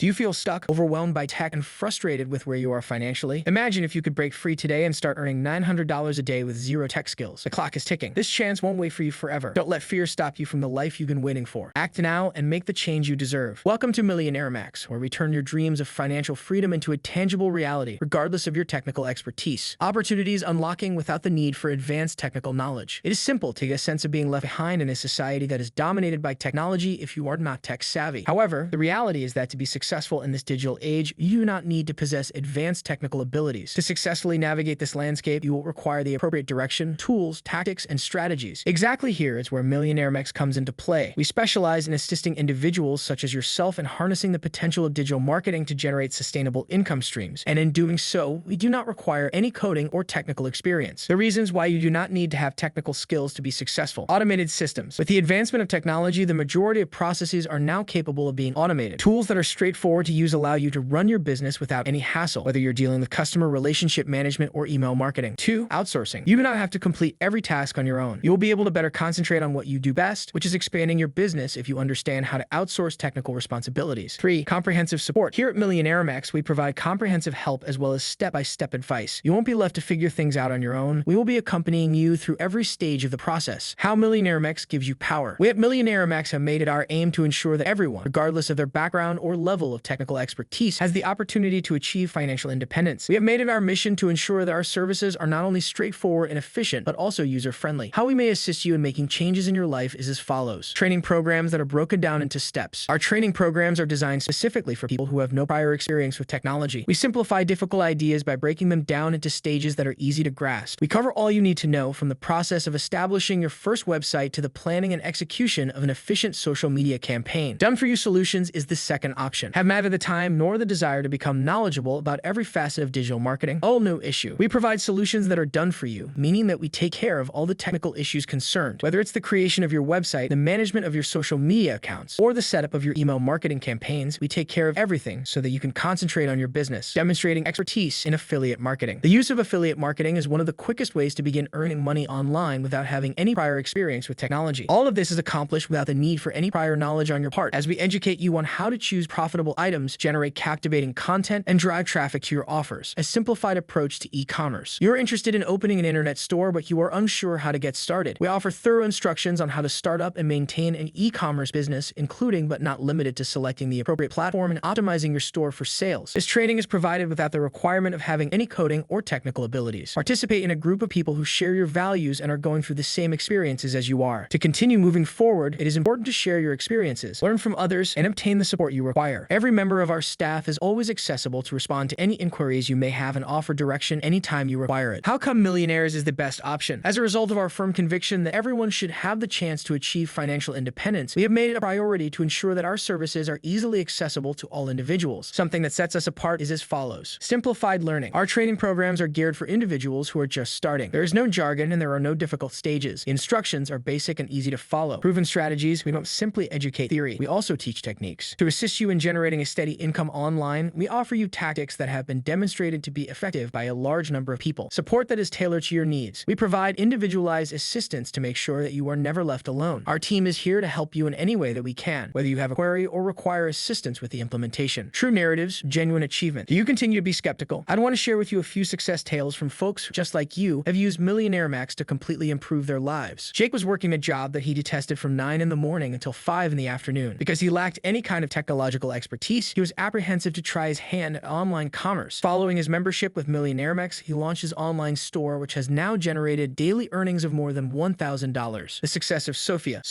Do you feel stuck, overwhelmed by tech, and frustrated with where you are financially? Imagine if you could break free today and start earning $900 a day with zero tech skills. The clock is ticking. This chance won't wait for you forever. Don't let fear stop you from the life you've been waiting for. Act now and make the change you deserve. Welcome to Millionaire Max, where we turn your dreams of financial freedom into a tangible reality, regardless of your technical expertise. Opportunities unlocking without the need for advanced technical knowledge. It is simple to get a sense of being left behind in a society that is dominated by technology if you are not tech savvy. However, the reality is that to be successful in this digital age, you do not need to possess advanced technical abilities. To successfully navigate this landscape, you will require the appropriate direction, tools, tactics, and strategies. Exactly here is where Millionaire Max comes into play. We specialize in assisting individuals such as yourself in harnessing the potential of digital marketing to generate sustainable income streams. And in doing so, we do not require any coding or technical experience. The reasons why you do not need to have technical skills to be successful. Automated systems. With the advancement of technology, the majority of processes are now capable of being automated. Tools that are straightforward to use allow you to run your business without any hassle, whether you're dealing with customer relationship management or email marketing. 2. Outsourcing. You do not have to complete every task on your own. You will be able to better concentrate on what you do best, which is expanding your business if you understand how to outsource technical responsibilities. 3. Comprehensive support. Here at Millionaire Max, we provide comprehensive help as well as step-by-step advice. You won't be left to figure things out on your own. We will be accompanying you through every stage of the process. How Millionaire Max gives you power. We at Millionaire Max have made it our aim to ensure that everyone, regardless of their background or level of technical expertise, has the opportunity to achieve financial independence. We have made it our mission to ensure that our services are not only straightforward and efficient, but also user-friendly. How we may assist you in making changes in your life is as follows. Training programs that are broken down into steps. Our training programs are designed specifically for people who have no prior experience with technology. We simplify difficult ideas by breaking them down into stages that are easy to grasp. We cover all you need to know, from the process of establishing your first website to the planning and execution of an efficient social media campaign. Done-for-you solutions is the second option. Have neither the time nor the desire to become knowledgeable about every facet of digital marketing? Oh, no issue. We provide solutions that are done for you, meaning that we take care of all the technical issues concerned. Whether it's the creation of your website, the management of your social media accounts, or the setup of your email marketing campaigns, we take care of everything so that you can concentrate on your business, demonstrating expertise in affiliate marketing. The use of affiliate marketing is one of the quickest ways to begin earning money online without having any prior experience with technology. All of this is accomplished without the need for any prior knowledge on your part, as we educate you on how to choose profitable items, generate captivating content, and drive traffic to your offers. A simplified approach to e-commerce. You're interested in opening an internet store, but you are unsure how to get started. We offer thorough instructions on how to start up and maintain an e-commerce business, including but not limited to selecting the appropriate platform and optimizing your store for sales. This training is provided without the requirement of having any coding or technical abilities. Participate in a group of people who share your values and are going through the same experiences as you are. To continue moving forward, it is important to share your experiences, learn from others, and obtain the support you require. Every member of our staff is always accessible to respond to any inquiries you may have and offer direction anytime you require it. How come Millionaires is the best option? As a result of our firm conviction that everyone should have the chance to achieve financial independence, we have made it a priority to ensure that our services are easily accessible to all individuals. Something that sets us apart is as follows. Simplified learning. Our training programs are geared for individuals who are just starting. There is no jargon and there are no difficult stages. The instructions are basic and easy to follow. Proven strategies. We don't simply educate theory. We also teach techniques. To assist you in generating a steady income online, we offer you tactics that have been demonstrated to be effective by a large number of people. Support that is tailored to your needs. We provide individualized assistance to make sure that you are never left alone. Our team is here to help you in any way that we can, whether you have a query or require assistance with the implementation. True narratives, genuine achievement. Do you continue to be skeptical? I'd want to share with you a few success tales from folks who, just like you, have used Millionaire Max to completely improve their lives. Jake was working a job that he detested from 9 in the morning until 5 in the afternoon. Because he lacked any kind of technological expertise, he was apprehensive to try his hand at online commerce. Following his membership with Millionaire Max, he launched his online store, which has now generated daily earnings of more than $1,000. The success of Sophia,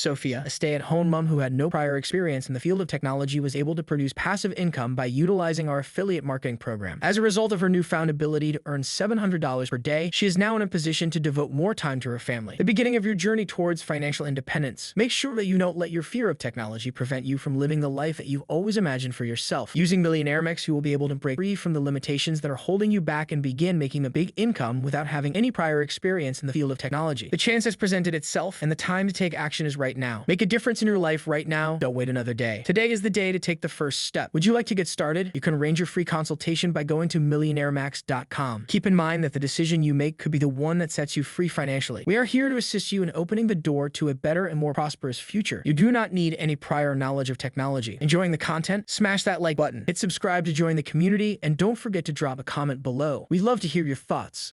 a stay-at-home mom who had no prior experience in the field of technology, was able to produce passive income by utilizing our affiliate marketing program. As a result of her newfound ability to earn $700 per day, she is now in a position to devote more time to her family. The beginning of your journey towards financial independence. Make sure that you don't let your fear of technology prevent you from living the life that you've always imagined for yourself. Using Millionaire Max, you will be able to break free from the limitations that are holding you back and begin making a big income without having any prior experience in the field of technology. The chance has presented itself, and the time to take action is right now. Make a difference in your life right now. Don't wait another day. Today is the day to take the first step. Would you like to get started? You can arrange your free consultation by going to millionairemax.com. Keep in mind that the decision you make could be the one that sets you free financially. We are here to assist you in opening the door to a better and more prosperous future. You do not need any prior knowledge of technology. Enjoying the content? Smash that like button, hit subscribe to join the community, and don't forget to drop a comment below. We'd love to hear your thoughts.